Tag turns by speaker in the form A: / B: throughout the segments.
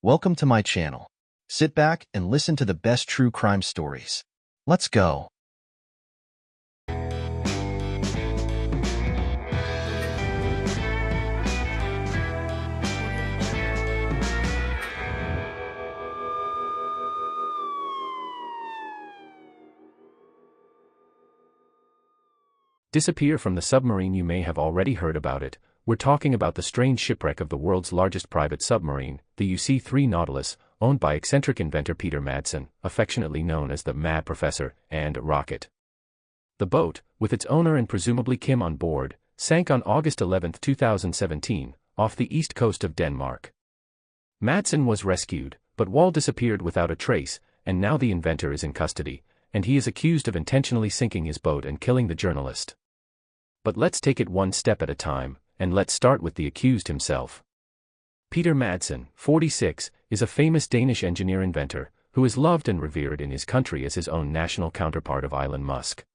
A: Welcome to my channel. Sit back and listen to the best true crime stories. Let's go.
B: Disappear from the submarine. You may have already heard about it. We're talking about the strange shipwreck of the world's largest private submarine, the UC3 Nautilus, owned by eccentric inventor Peter Madsen, affectionately known as the Mad Professor, and Rocket. The boat, with its owner and presumably Kim on board, sank on August 11, 2017, off the east coast of Denmark. Madsen was rescued, but Wall disappeared without a trace, and now the inventor is in custody, and he is accused of intentionally sinking his boat and killing the journalist. But let's take it one step at a time, and let's start with the accused himself. Peter Madsen, 46, is a famous Danish engineer-inventor, who is loved and revered in his country as his own national counterpart of Elon Musk.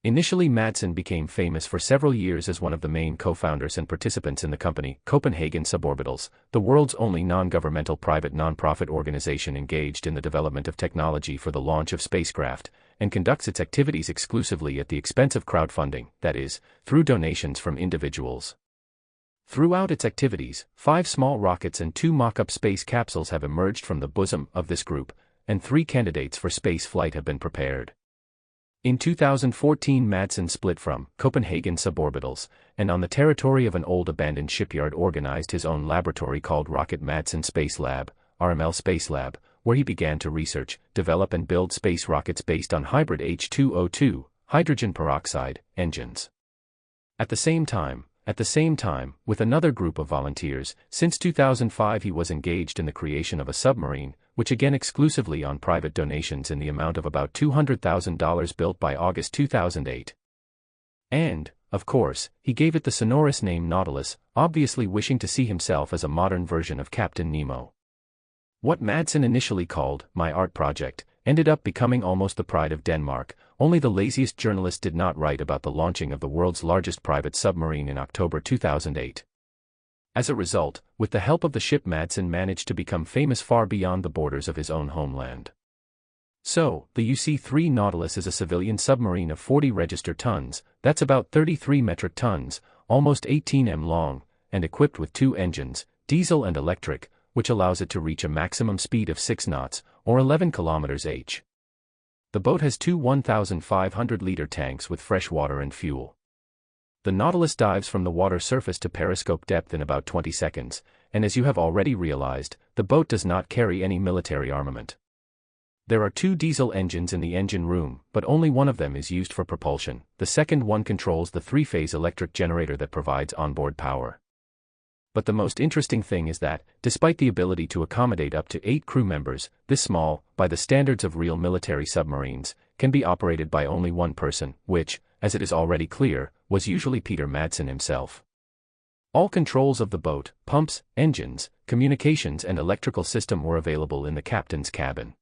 B: Initially, Madsen became famous for several years as one of the main co-founders and participants in the company, Copenhagen Suborbitals, the world's only non-governmental private non-profit organization engaged in the development of technology for the launch of spacecraft, and conducts its activities exclusively at the expense of crowdfunding, that is, through donations from individuals. Throughout its activities, 5 small rockets and 2 mock-up space capsules have emerged from the bosom of this group, and 3 candidates for space flight have been prepared. In 2014, Madsen split from Copenhagen Suborbitals, and on the territory of an old abandoned shipyard organized his own laboratory called Rocket Madsen Space Lab, RML Space Lab, where he began to research, develop and build space rockets based on hybrid H2O2, hydrogen peroxide, engines. At the same time, with another group of volunteers, since 2005 he was engaged in the creation of a submarine, which again exclusively on private donations in the amount of about $200,000 built by August 2008. And, of course, he gave it the sonorous name Nautilus, obviously wishing to see himself as a modern version of Captain Nemo. What Madsen initially called my art project ended up becoming almost the pride of Denmark. Only the laziest journalist did not write about the launching of the world's largest private submarine in October 2008. As a result, with the help of the ship, Madsen managed to become famous far beyond the borders of his own homeland. So, the UC3 Nautilus is a civilian submarine of 40 register tons, that's about 33 metric tons, almost 18 m long, and equipped with 2 engines, diesel and electric, which allows it to reach a maximum speed of 6 knots, or 11 km/h. The boat has 2 1,500-liter tanks with fresh water and fuel. The Nautilus dives from the water surface to periscope depth in about 20 seconds, and as you have already realized, the boat does not carry any military armament. There are 2 diesel engines in the engine room, but only one of them is used for propulsion. The second one controls the 3-phase electric generator that provides onboard power. But the most interesting thing is that, despite the ability to accommodate up to 8 crew members, this small, by the standards of real military submarines, can be operated by only one person, which, as it is already clear, was usually Peter Madsen himself. All controls of the boat, pumps, engines, communications and electrical system were available in the captain's cabin.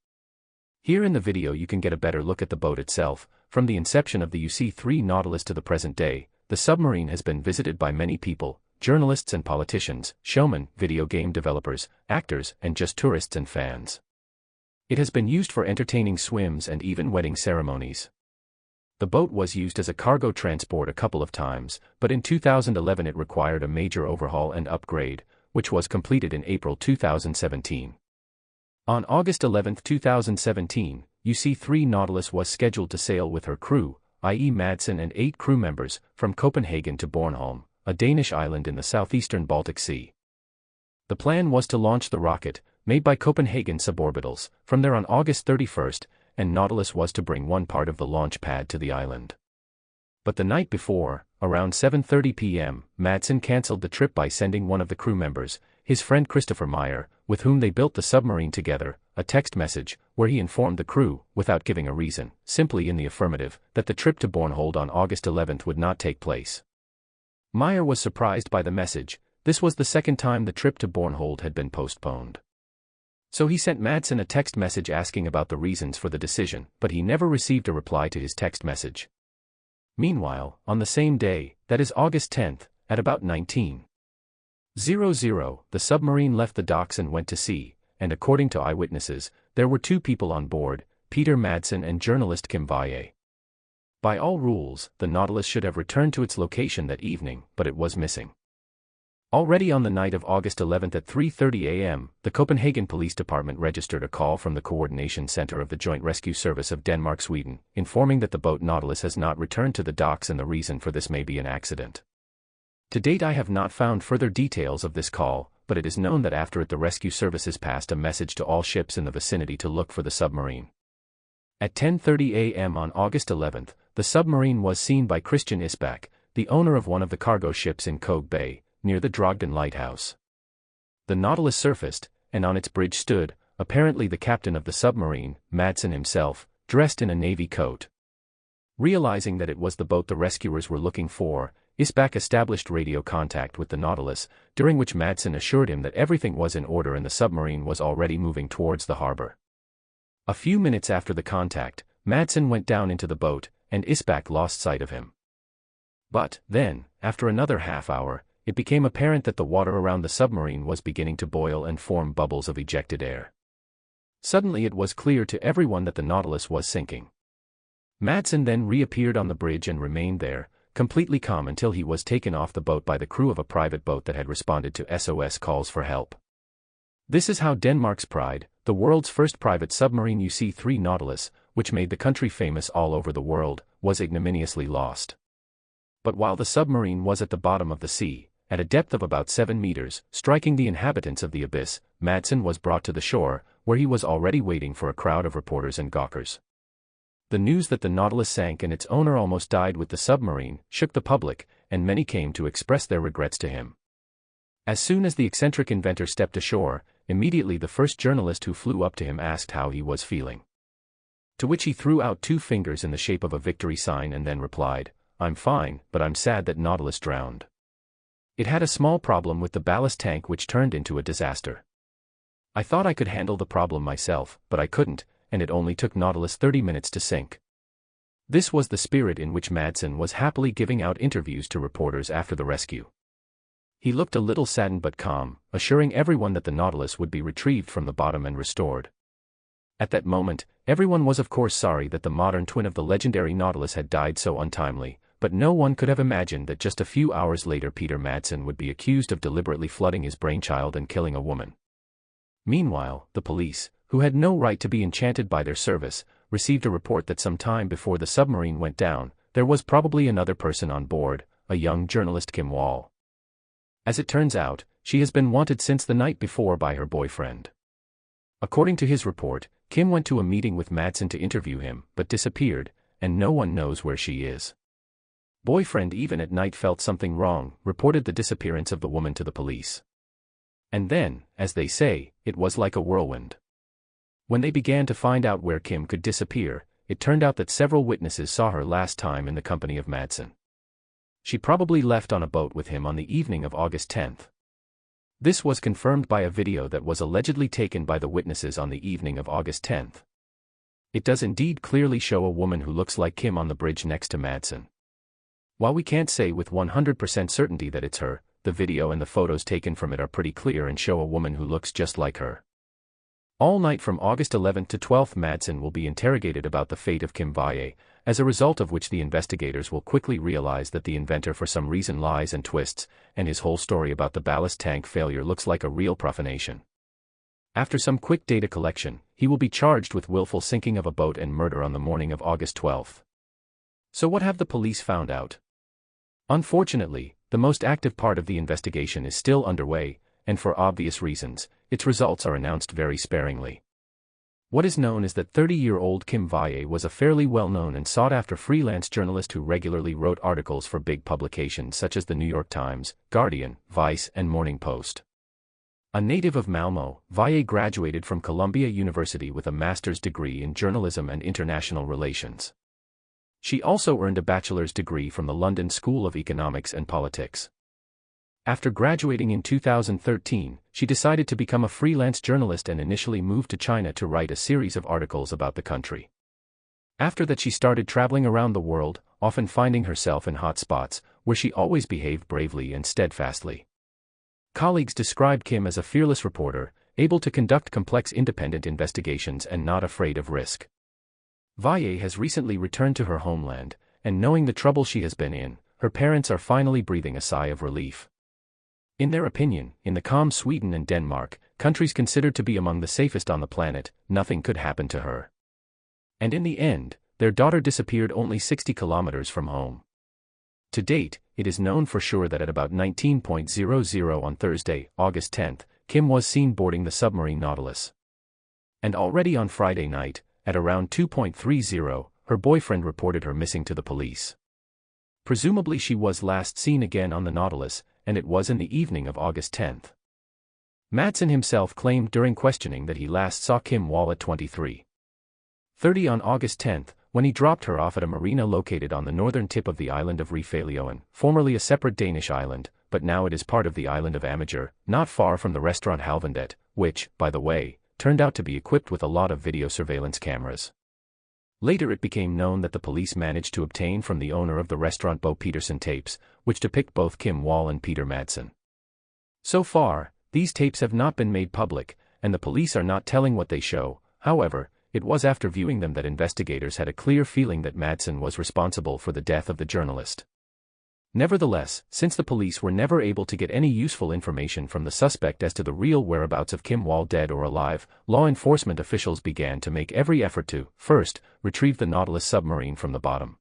B: Here in the video you can get a better look at the boat itself. From the inception of the UC3 Nautilus to the present day, the submarine has been visited by many people, journalists and politicians, showmen, video game developers, actors, and just tourists and fans. It has been used for entertaining swims and even wedding ceremonies. The boat was used as a cargo transport a couple of times, but in 2011 it required a major overhaul and upgrade, which was completed in April 2017. On August 11, 2017, UC3 Nautilus was scheduled to sail with her crew, i.e. Madsen and 8 crew members, from Copenhagen to Bornholm, a Danish island in the southeastern Baltic Sea. The plan was to launch the rocket, made by Copenhagen Suborbitals, from there on August 31st, and Nautilus was to bring one part of the launch pad to the island. But the night before, around 7:30 p.m., Madsen cancelled the trip by sending one of the crew members, his friend Christopher Meyer, with whom they built the submarine together, a text message, where he informed the crew, without giving a reason, simply in the affirmative, that the trip to Bornholm on August 11th would not take place. Meyer was surprised by the message. This was the second time the trip to Bornholm had been postponed. So he sent Madsen a text message asking about the reasons for the decision, but he never received a reply to his text message. Meanwhile, on the same day, that is August 10th, at about 19:00 00. The submarine left the docks and went to sea, and according to eyewitnesses, there were two people on board, Peter Madsen and journalist Kim Vaye. By all rules, the Nautilus should have returned to its location that evening, but it was missing. Already on the night of August 11 at 3:30 a.m., the Copenhagen Police Department registered a call from the Coordination Center of the Joint Rescue Service of Denmark-Sweden, informing that the boat Nautilus has not returned to the docks and the reason for this may be an accident. To date I have not found further details of this call, but it is known that after it the rescue services passed a message to all ships in the vicinity to look for the submarine. At 10:30 a.m. on August 11, the submarine was seen by Christian Isbak, the owner of one of the cargo ships in Kobe Bay, near the Drogden Lighthouse. The Nautilus surfaced, and on its bridge stood, apparently the captain of the submarine, Madsen himself, dressed in a navy coat. Realizing that it was the boat the rescuers were looking for, Isbak established radio contact with the Nautilus, during which Madsen assured him that everything was in order and the submarine was already moving towards the harbor. A few minutes after the contact, Madsen went down into the boat, and Isbak lost sight of him. But, then, after another half hour, it became apparent that the water around the submarine was beginning to boil and form bubbles of ejected air. Suddenly it was clear to everyone that the Nautilus was sinking. Madsen then reappeared on the bridge and remained there, completely calm until he was taken off the boat by the crew of a private boat that had responded to SOS calls for help. This is how Denmark's Pride, the world's first private submarine UC3 Nautilus, which made the country famous all over the world, was ignominiously lost. But while the submarine was at the bottom of the sea, at a depth of about 7 meters, striking the inhabitants of the abyss, Madsen was brought to the shore, where he was already waiting for a crowd of reporters and gawkers. The news that the Nautilus sank and its owner almost died with the submarine shook the public, and many came to express their regrets to him. As soon as the eccentric inventor stepped ashore, immediately the first journalist who flew up to him asked how he was feeling. To which he threw out 2 fingers in the shape of a victory sign and then replied, "I'm fine, but I'm sad that Nautilus drowned. It had a small problem with the ballast tank which turned into a disaster. I thought I could handle the problem myself, but I couldn't, and it only took Nautilus 30 minutes to sink." This was the spirit in which Madsen was happily giving out interviews to reporters after the rescue. He looked a little saddened but calm, assuring everyone that the Nautilus would be retrieved from the bottom and restored. At that moment, everyone was of course sorry that the modern twin of the legendary Nautilus had died so untimely, but no one could have imagined that just a few hours later Peter Madsen would be accused of deliberately flooding his brainchild and killing a woman. Meanwhile, the police, who had no right to be enchanted by their service, received a report that some time before the submarine went down, there was probably another person on board, a young journalist Kim Wall. As it turns out, she has been wanted since the night before by her boyfriend. According to his report, Kim went to a meeting with Madsen to interview him, but disappeared, and no one knows where she is. Boyfriend even at night felt something wrong, reported the disappearance of the woman to the police. And then, as they say, it was like a whirlwind. When they began to find out where Kim could disappear, it turned out that several witnesses saw her last time in the company of Madsen. She probably left on a boat with him on the evening of August 10. This was confirmed by a video that was allegedly taken by the witnesses on the evening of August 10. It does indeed clearly show a woman who looks like Kim on the bridge next to Madsen. While we can't say with 100% certainty that it's her, the video and the photos taken from it are pretty clear and show a woman who looks just like her. All night from August 11 to 12 Madsen will be interrogated about the fate of Kim Vaye, as a result of which the investigators will quickly realize that the inventor for some reason lies and twists, and his whole story about the ballast tank failure looks like a real profanation. After some quick data collection, he will be charged with willful sinking of a boat and murder on the morning of August 12. So what have the police found out? Unfortunately, the most active part of the investigation is still underway, and for obvious reasons, its results are announced very sparingly. What is known is that 30-year-old Kim Vaye was a fairly well-known and sought-after freelance journalist who regularly wrote articles for big publications such as the New York Times, Guardian, Vice, and Morning Post. A native of Malmo, Vaye graduated from Columbia University with a master's degree in journalism and international relations. She also earned a bachelor's degree from the London School of Economics and Politics. After graduating in 2013, she decided to become a freelance journalist and initially moved to China to write a series of articles about the country. After that she started traveling around the world, often finding herself in hot spots, where she always behaved bravely and steadfastly. Colleagues describe Kim as a fearless reporter, able to conduct complex independent investigations and not afraid of risk. Valle has recently returned to her homeland, and knowing the trouble she has been in, her parents are finally breathing a sigh of relief. In their opinion, in the calm Sweden and Denmark, countries considered to be among the safest on the planet, nothing could happen to her. And in the end, their daughter disappeared only 60 kilometers from home. To date, it is known for sure that at about 19:00 on Thursday, August 10, Kim was seen boarding the submarine Nautilus. And already on Friday night, at around 2:30, her boyfriend reported her missing to the police. Presumably she was last seen again on the Nautilus, and it was in the evening of August 10. Madsen himself claimed during questioning that he last saw Kim Wall at 23:30 on August 10, when he dropped her off at a marina located on the northern tip of the island of Refalioen, formerly a separate Danish island, but now it is part of the island of Amager, not far from the restaurant Halvandet, which, by the way, turned out to be equipped with a lot of video surveillance cameras. Later it became known that the police managed to obtain from the owner of the restaurant Bo Peterson tapes, which depict both Kim Wall and Peter Madsen. So far, these tapes have not been made public, and the police are not telling what they show. However, it was after viewing them that investigators had a clear feeling that Madsen was responsible for the death of the journalist. Nevertheless, since the police were never able to get any useful information from the suspect as to the real whereabouts of Kim Wall, dead or alive, law enforcement officials began to make every effort to, first, retrieve the Nautilus submarine from the bottom,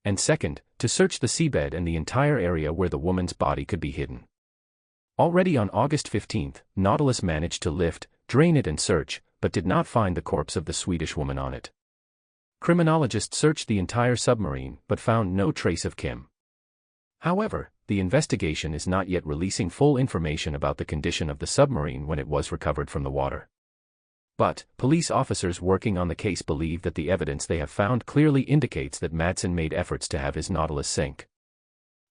B: and second, to search the seabed and the entire area where the woman's body could be hidden. Already on August 15, Nautilus managed to lift, drain it and search, but did not find the corpse of the Swedish woman on it. Criminologists searched the entire submarine but found no trace of Kim. However, the investigation is not yet releasing full information about the condition of the submarine when it was recovered from the water. But, police officers working on the case believe that the evidence they have found clearly indicates that Madsen made efforts to have his Nautilus sink.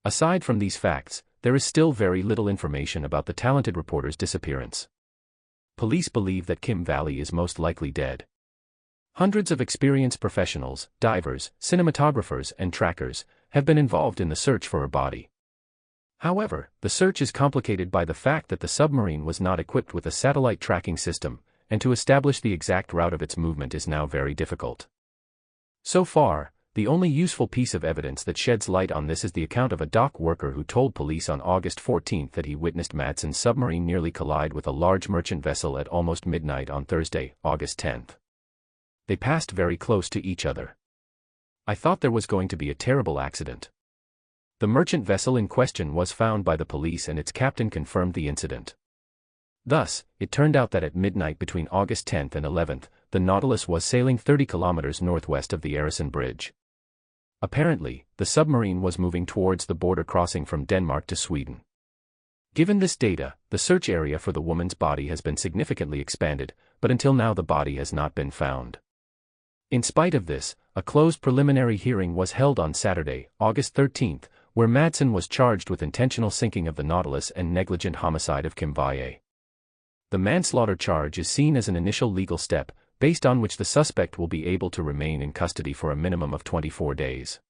B: Aside from these facts, there is still very little information about the talented reporter's disappearance. Police believe that Kim Wall is most likely dead. Hundreds of experienced professionals, divers, cinematographers, and trackers have been involved in the search for her body. However, the search is complicated by the fact that the submarine was not equipped with a satellite tracking system, and to establish the exact route of its movement is now very difficult. So far, the only useful piece of evidence that sheds light on this is the account of a dock worker who told police on August 14 that he witnessed Madsen's submarine nearly collide with a large merchant vessel at almost midnight on Thursday, August 10. They passed very close to each other. I thought there was going to be a terrible accident. The merchant vessel in question was found by the police and its captain confirmed the incident. Thus, it turned out that at midnight between August 10 and 11, the Nautilus was sailing 30 kilometers northwest of the Øresund Bridge. Apparently, the submarine was moving towards the border crossing from Denmark to Sweden. Given this data, the search area for the woman's body has been significantly expanded, but until now the body has not been found. In spite of this, a closed preliminary hearing was held on Saturday, August 13, where Madsen was charged with intentional sinking of the Nautilus and negligent homicide of Kim Wall. The manslaughter charge is seen as an initial legal step, based on which the suspect will be able to remain in custody for a minimum of 24 days.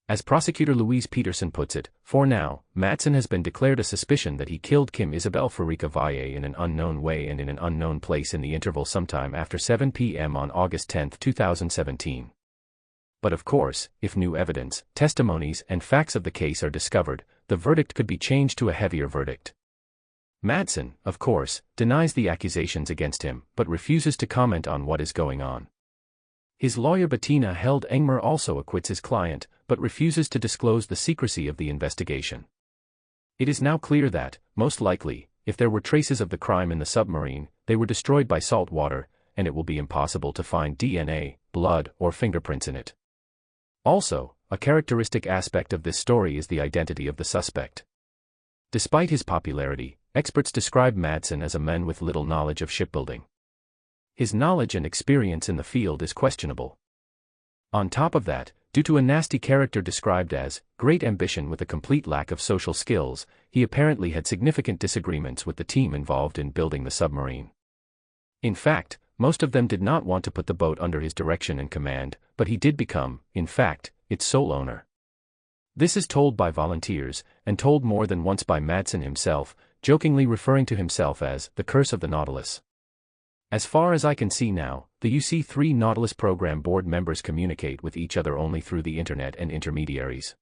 B: As prosecutor Louise Peterson puts it, for now, Madsen has been declared a suspicion that he killed Kim Isabel Fredrika Wall in an unknown way and in an unknown place in the interval sometime after 7 p.m. on August 10, 2017. But of course, if new evidence, testimonies, and facts of the case are discovered, the verdict could be changed to a heavier verdict. Madsen, of course, denies the accusations against him, but refuses to comment on what is going on. His lawyer Bettina Held Engmer also acquits his client, but refuses to disclose the secrecy of the investigation. It is now clear that, most likely, if there were traces of the crime in the submarine, they were destroyed by salt water, and it will be impossible to find DNA, blood, or fingerprints in it. Also, a characteristic aspect of this story is the identity of the suspect. Despite his popularity, experts describe Madsen as a man with little knowledge of shipbuilding. His knowledge and experience in the field is questionable. On top of that, due to a nasty character described as great ambition with a complete lack of social skills, he apparently had significant disagreements with the team involved in building the submarine. In fact, most of them did not want to put the boat under his direction and command, but he did become, in fact, its sole owner. This is told by volunteers, and told more than once by Madsen himself, jokingly referring to himself as the Curse of the Nautilus. As far as I can see now, the UC3 Nautilus program board members communicate with each other only through the internet and intermediaries.